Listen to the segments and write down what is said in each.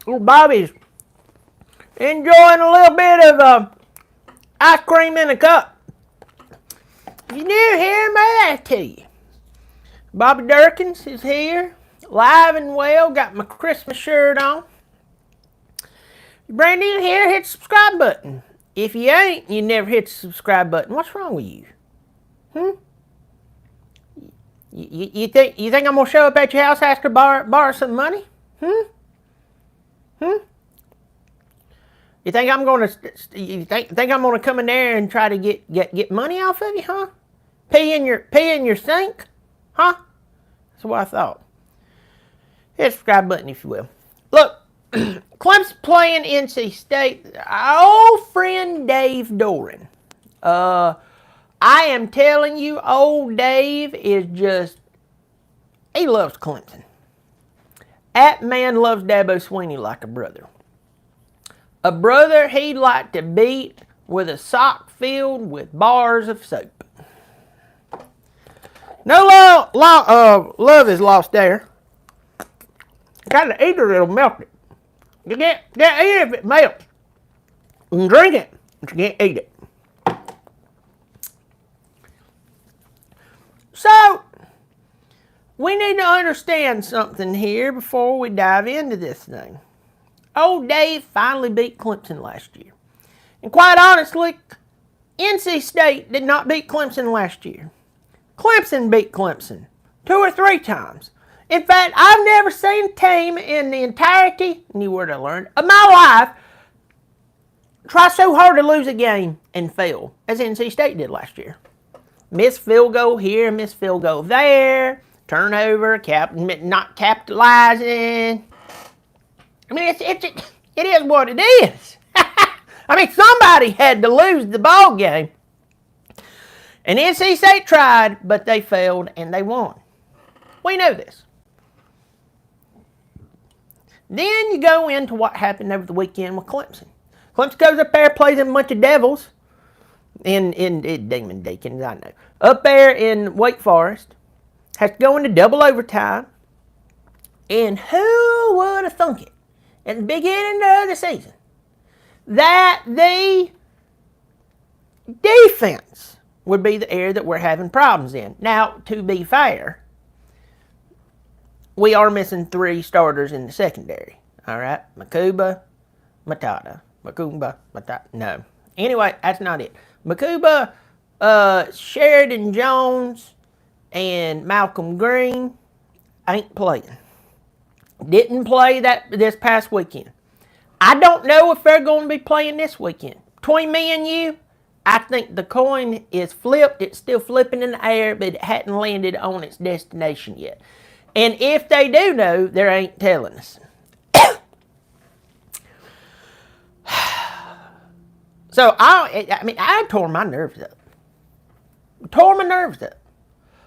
Ole Bobby's enjoying a little bit of ice cream in a cup. If you're new here, may I tell you, Bobby Dirkens is here, live and well, got my Christmas shirt on. If you're brand new here, hit the subscribe button. If you ain't, you never hit the subscribe button. What's wrong with you? You think I'm gonna show up at your house, ask her borrow some money? You think I'm gonna come in there and try to get money off of you, huh? Pee in your sink, huh? That's what I thought. Hit the subscribe button if you will. Look, Clemson playing NC State. Our old friend Dave Doran. I am telling you, old Dave is just, he loves Clemson. That man loves Dabo Swinney like a brother. A brother he'd like to beat with a sock filled with bars of soap. No love is lost there. Gotta eat it, it'll melt it. You can't eat it if it melts. You can drink it, but you can't eat it. So, we need to understand something here before we dive into this thing. Old Dave finally beat Clemson last year. And quite honestly, NC State did not beat Clemson last year. Clemson beat Clemson 2 or 3 times. In fact, I've never seen a team in the entirety, new word I learned, of my life try so hard to lose a game and fail as NC State did last year. Miss field goal here, miss field goal there, turnover, not capitalizing. I mean, it is what it is. I mean, somebody had to lose the ball game. And NC State tried, but they failed and they won. We know this. Then you go into what happened over the weekend with Clemson. Clemson goes up there, plays a bunch of devils in Demon Deacons, I know. Up there in Wake Forest, has to go into double overtime. And who would have thunk it at the beginning of the season that the defense would be the area that we're having problems in? Now, to be fair, we are missing 3 starters in the secondary. All right? Makumba, Matata. No. Anyway, that's not it. Makumba, Sheridan Jones, and Malcolm Green ain't playing. Didn't play this past weekend. I don't know if they're going to be playing this weekend. Between me and you, I think the coin is flipped. It's still flipping in the air, but it hadn't landed on its destination yet. And if they do know, they ain't telling us. So, I tore my nerves up.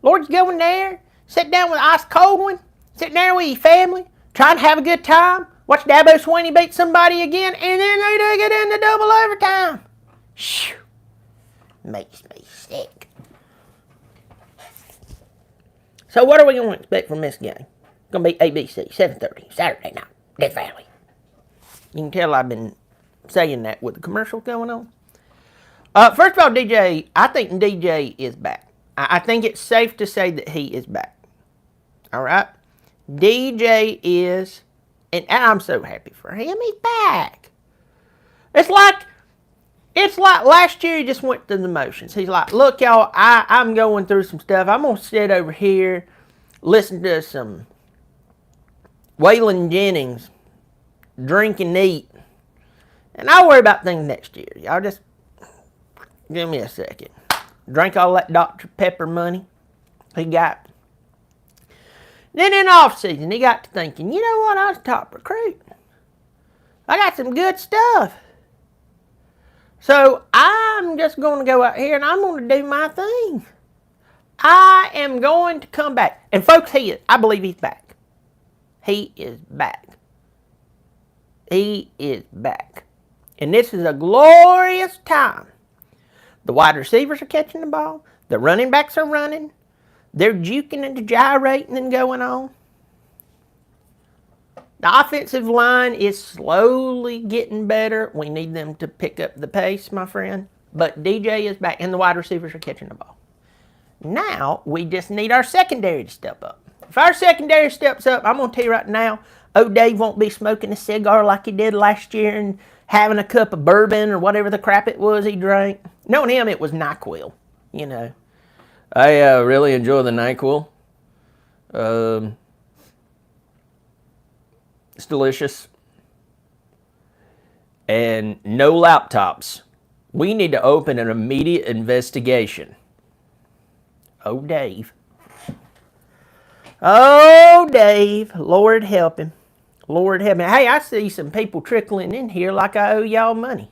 Lord, you go in there, sit down with an ice cold one, sit there with your family, try to have a good time, watch Dabo Swinney beat somebody again, and then they do get into double overtime. Shoo. Makes me sick. So what are we going to expect from this game? It's going to be ABC, 7:30, Saturday night, Death Valley. You can tell I've been saying that with the commercials going on. First of all, I think DJ is back. I think it's safe to say that he is back. All right? DJ is, and I'm so happy for him. He's back. It's like last year he just went through the motions. He's like, look, y'all, I'm going through some stuff. I'm going to sit over here, listen to some Waylon Jennings, drink and eat, and I'll worry about things next year. Y'all just give me a second. Drank all that Dr. Pepper money he got. Then in off season, he got to thinking, you know what, I was a top recruit. I got some good stuff. So I'm just going to go out here and I'm going to do my thing. I am going to come back. And folks, I believe he's back. He is back. He is back. And this is a glorious time. The wide receivers are catching the ball. The running backs are running. They're juking and gyrating and going on. The offensive line is slowly getting better. We need them to pick up the pace, my friend. But DJ is back, and the wide receivers are catching the ball. Now, we just need our secondary to step up. If our secondary steps up, I'm going to tell you right now, old Dave won't be smoking a cigar like he did last year and having a cup of bourbon or whatever the crap it was he drank. Knowing him, it was NyQuil, you know. I really enjoy the NyQuil. It's delicious. And no laptops. We need to open an immediate investigation. Oh, Dave. Oh, Dave. Lord help him. Lord help him. Hey, I see some people trickling in here like I owe y'all money.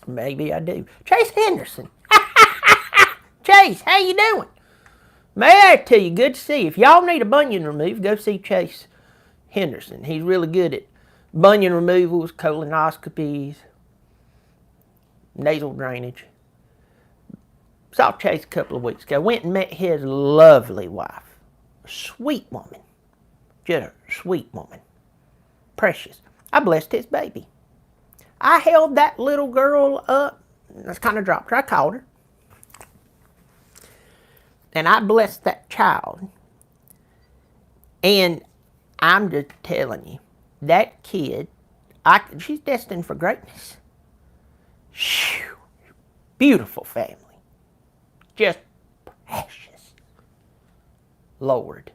Maybe I do. Chase Henderson. Chase, how you doing? May I tell you, good to see you. If y'all need a bunion removed, go see Chase Henderson. He's really good at bunion removals, colonoscopies, nasal drainage. Saw Chase a couple of weeks ago. Went and met his lovely wife. Sweet woman. Just a sweet woman. Precious. I blessed his baby. I held that little girl up. I kind of dropped her. I called her. And I blessed that child. And I'm just telling you, that kid, she's destined for greatness. Shoo. Beautiful family. Just precious. Lord.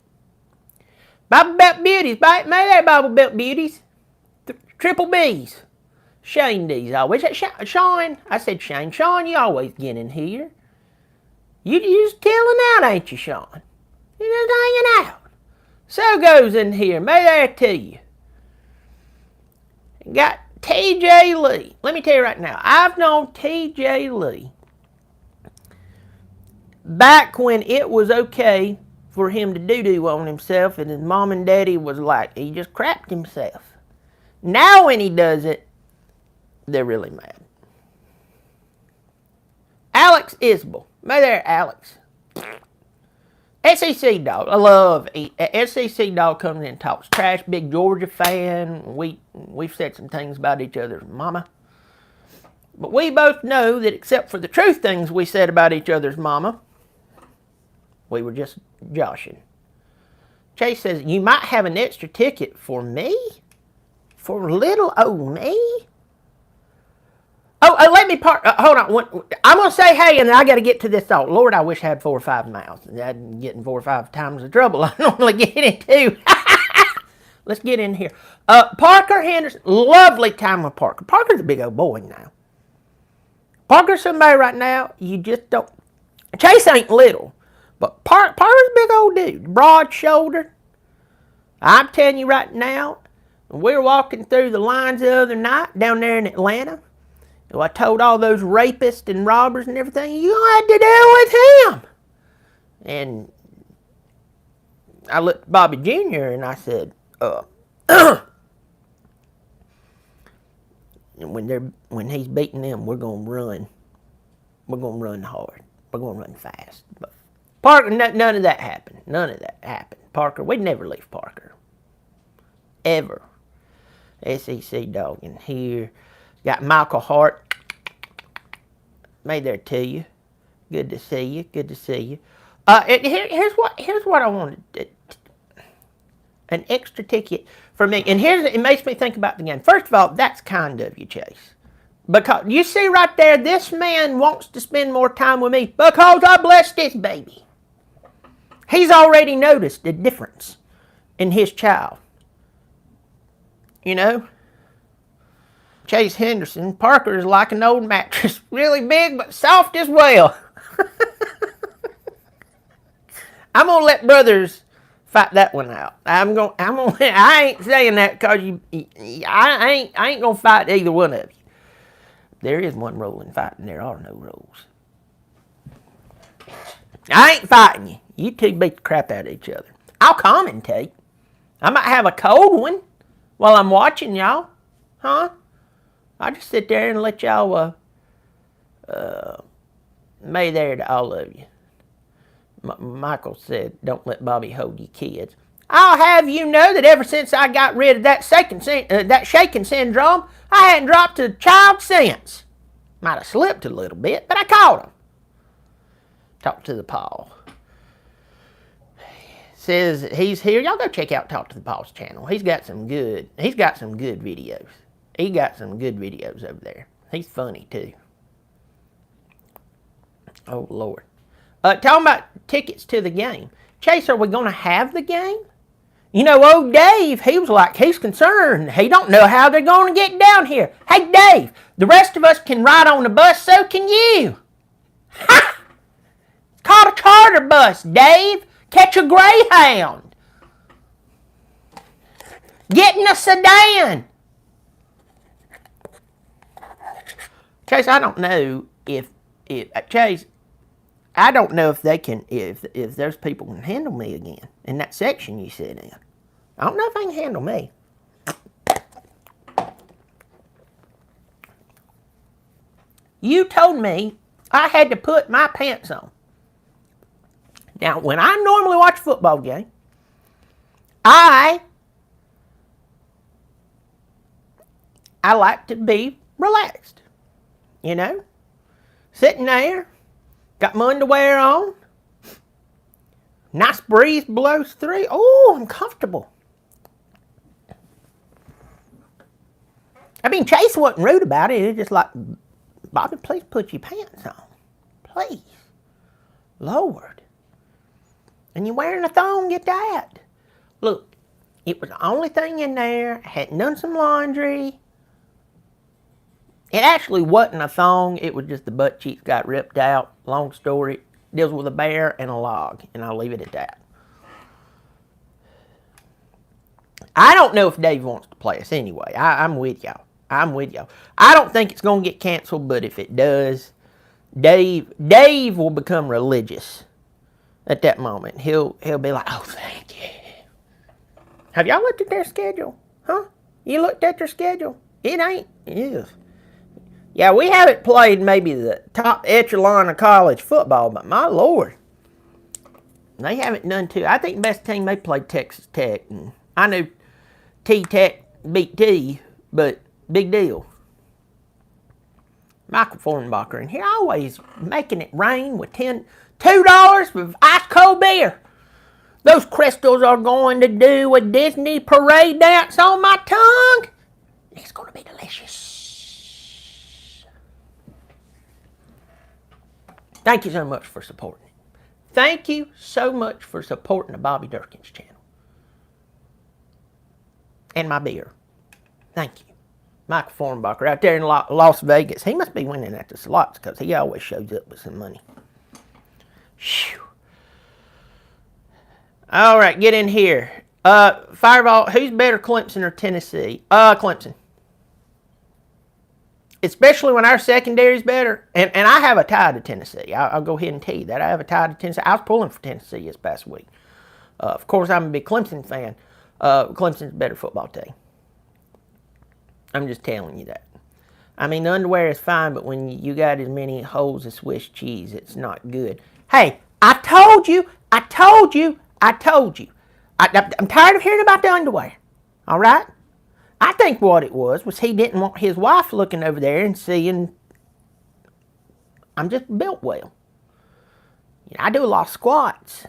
Bible Belt Beauties. May there, Bible Belt Beauties. Triple B's. Shane D's always. Sean. I said Shane. Sean, you always get in here. You just killing out, ain't you, Sean? You just hanging out. So goes in here. May there to you. Got T.J. Lee. Let me tell you right now. I've known T.J. Lee back when it was okay for him to do on himself, and his mom and daddy was like, he just crapped himself. Now when he does it, they're really mad. Alex Isbell. May there, Alex. SEC dog. I love SEC dog comes in and talks trash. Big Georgia fan. We've said some things about each other's mama. But we both know that except for the truth things we said about each other's mama, we were just joshing. Chase says, you might have an extra ticket for me? For little old me? Oh, let me hold on. I'm going to say hey, and then I got to get to this thought. Lord, I wish I had 4 or 5 mouths. I'm getting 4 or 5 times the trouble I normally get into. Let's get in here. Parker Henderson. Lovely time with Parker. Parker's a big old boy now. Parker's somebody right now you just don't. Chase ain't little, but Parker's a big old dude. Broad-shouldered. I'm telling you right now, we were walking through the lines the other night down there in Atlanta. So I told all those rapists and robbers and everything, you had to deal with him. And I looked at Bobby Jr. and I said, when he's beating them, we're going to run. We're going to run hard. We're going to run fast. But Parker, none of that happened. None of that happened. Parker, we'd never leave Parker. Ever. SEC dog in here. Got Michael Hart. Made there to you. Good to see you. Good to see you. Here's what I wanted. An extra ticket for me. And it makes me think about the game. First of all, that's kind of you, Chase. Because you see right there, this man wants to spend more time with me because I blessed this baby. He's already noticed the difference in his child. You know? Chase Henderson, Parker is like an old mattress. Really big, but soft as well. I'm going to let brothers fight that one out. I ain't saying that because I ain't going to fight either one of you. There is one rule in fighting. There are no rules. I ain't fighting you. You two beat the crap out of each other. I'll commentate. I might have a cold one while I'm watching y'all. Huh? I'll just sit there and let y'all, may there to all of you. Michael said, don't let Bobby hold your kids. I'll have you know that ever since I got rid of that shaking syndrome, I hadn't dropped a child since. Might have slipped a little bit, but I caught him. Talk to the Paw. Says he's here. Y'all go check out Talk to the Paw's channel. He's got some good videos. He got some good videos over there. He's funny too. Oh Lord. Talking about tickets to the game. Chase, are we going to have the game? You know, old Dave, he was like, he's concerned. He don't know how they're going to get down here. Hey, Dave, the rest of us can ride on the bus, so can you. Ha! It's called a charter bus, Dave. Catch a Greyhound. Get in a sedan. Chase, I don't know if Chase, I don't know if they can, if those people can handle me again in that section you sit in. I don't know if they can handle me. You told me I had to put my pants on. Now, when I normally watch a football game, I like to be relaxed. You know? Sitting there, got my underwear on. Nice breeze blows through. Oh, I'm comfortable. I mean, Chase wasn't rude about it. It's just like, Bobby, please put your pants on. Please. Lord. And you're wearing a thong at that. Look, it was the only thing in there. I hadn't done some laundry. It actually wasn't a thong. It was just the butt cheeks got ripped out. Long story. Deals with a bear and a log. And I'll leave it at that. I don't know if Dave wants to play us anyway. I'm with y'all. I'm with y'all. I don't think it's going to get canceled, but if it does, Dave will become religious at that moment. He'll be like, oh, thank you. Have y'all looked at their schedule? Huh? You looked at their schedule? It ain't. Ew. Yeah, we haven't played maybe the top echelon of college football, but my Lord, they haven't done too. I think the best team they played Texas Tech. And I knew T-Tech beat T, but big deal. Michael Fornbacher in here, always making it rain with $2 with ice cold beer. Those crystals are going to do a Disney parade dance on my tongue. It's going to be delicious. Thank you so much for supporting it. Thank you so much for supporting the Bobby Dirkens channel. And my beer. Thank you. Michael Fornbacher out there in Las Vegas. He must be winning at the slots because he always shows up with some money. Whew. All right, get in here. Fireball, who's better, Clemson or Tennessee? Clemson. Especially when our secondary is better. And I have a tie to Tennessee. I'll go ahead and tell you that. I have a tie to Tennessee. I was pulling for Tennessee this past week. Of course, I'm a big Clemson fan. Clemson's a better football team. I'm just telling you that. I mean, the underwear is fine, but when you got as many holes as Swiss cheese, it's not good. Hey, I told you. I'm tired of hearing about the underwear. All right? I think what it was he didn't want his wife looking over there and seeing I'm just built well. You know, I do a lot of squats.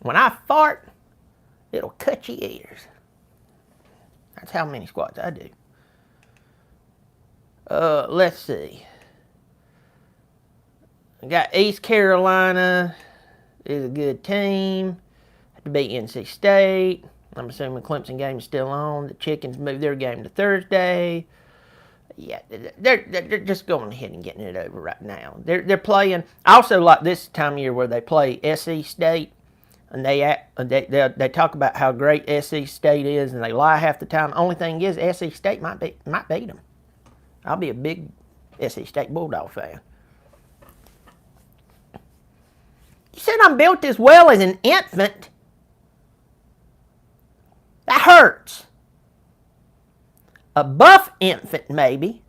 When I fart, it'll cut your ears. That's how many squats I do. Let's see. I got East Carolina is a good team. Had to beat NC State. I'm assuming Clemson game is still on. The Chickens moved their game to Thursday. Yeah, they're just going ahead and getting it over right now. They're playing. I also like this time of year where they play SC State. And they talk about how great SC State is, and they lie half the time. Only thing is, SC State might beat them. I'll be a big SC State Bulldog fan. You said I'm built as well as an infant. That hurts. A buff infant, maybe,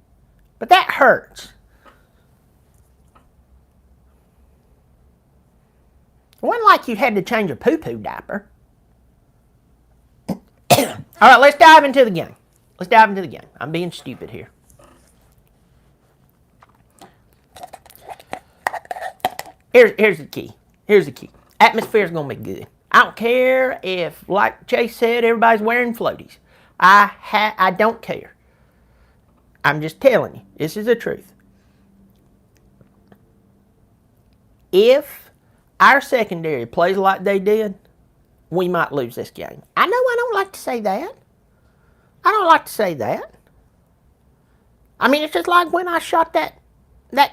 but that hurts. It wasn't like you had to change a poo-poo diaper. All right, let's dive into the game. I'm being stupid here. Here's the key. Atmosphere's going to be good. I don't care if, like Chase said, everybody's wearing floaties. I don't care. I'm just telling you. This is the truth. If our secondary plays like they did, we might lose this game. I know I don't like to say that. I mean, it's just like when I shot that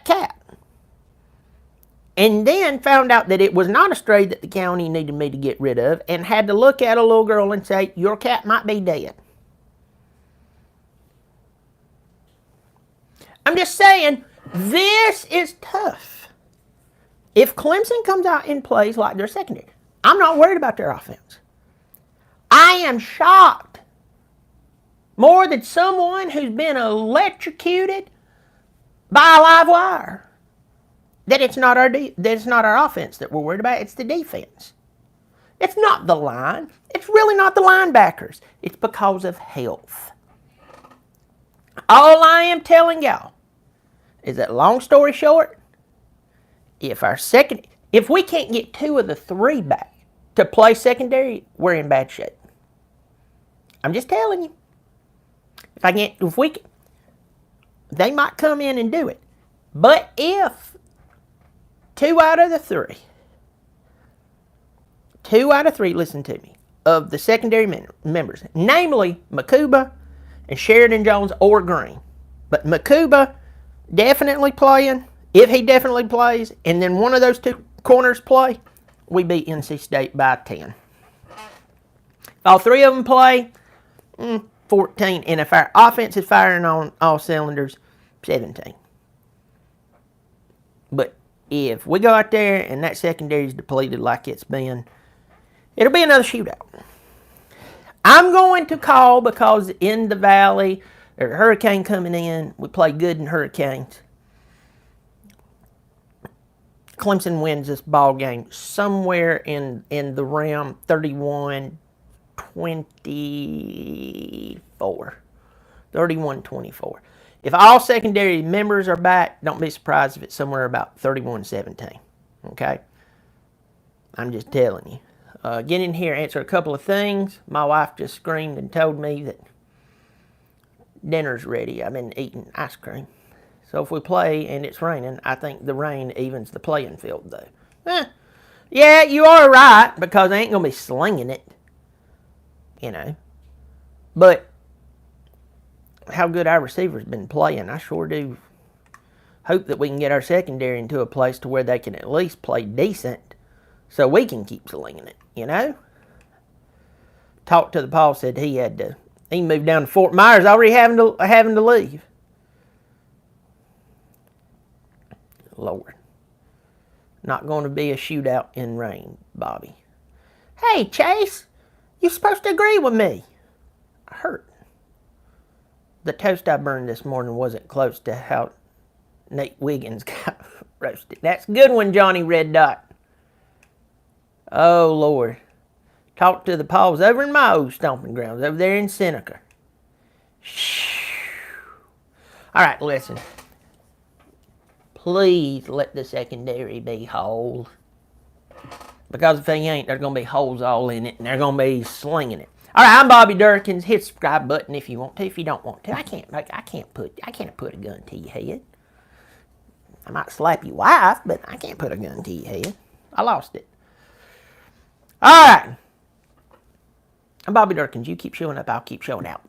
cat. And then found out that it was not a stray that the county needed me to get rid of, and had to look at a little girl and say, your cat might be dead. I'm just saying, this is tough. If Clemson comes out and plays like their secondary, I'm not worried about their offense. I am shocked more than someone who's been electrocuted by a live wire that it's not our offense that we're worried about. It's the defense. It's not the line. It's really not the linebackers. It's because of health. All I am telling y'all is that, long story short, if we can't get 2 of the 3 back to play secondary, we're in bad shape. I'm just telling you. They might come in and do it. But if 2 out of 3, listen to me, of the secondary members, namely Makuba and Sheridan Jones or Green, but Makuba definitely playing, if he definitely plays, and then one of those 2 corners play, we beat NC State by 10. If all 3 of them play, 14. And if our offense is firing on all cylinders, 17. But if we go out there and that secondary is depleted like it's been, it'll be another shootout. I'm going to call, because in the valley, there's a hurricane coming in. We play good in hurricanes. Clemson wins this ball game somewhere in the realm 31-24. 31-24. If all secondary members are back, don't be surprised if it's somewhere about 31-17. Okay? I'm just telling you. Get in here, answer a couple of things. My wife just screamed and told me that dinner's ready. I've been eating ice cream. So if we play and it's raining, I think the rain evens the playing field, though. Yeah, you are right, because I ain't going to be slinging it. You know. But how good our receivers been playing, I sure do hope that we can get our secondary into a place to where they can at least play decent so we can keep slinging it, you know? Talked to the Paul, said he moved down to Fort Myers, already having to leave. Lord. Not going to be a shootout in rain, Bobby. Hey, Chase, you're supposed to agree with me. I hurt. The toast I burned this morning wasn't close to how Nate Wiggins got roasted. That's a good one, Johnny Red Dot. Oh, Lord. Talked to the Pauls over in my old stomping grounds, over there in Seneca. All right, listen. Please let the secondary be whole. Because if they ain't, there's going to be holes all in it, and they're going to be slinging it. All right, I'm Bobby Dirkens. Hit the subscribe button if you want to. If you don't want to, I can't put a gun to your head. I might slap your wife, but I can't put a gun to your head. I lost it. All right. I'm Bobby Dirkens. You keep showing up, I'll keep showing out.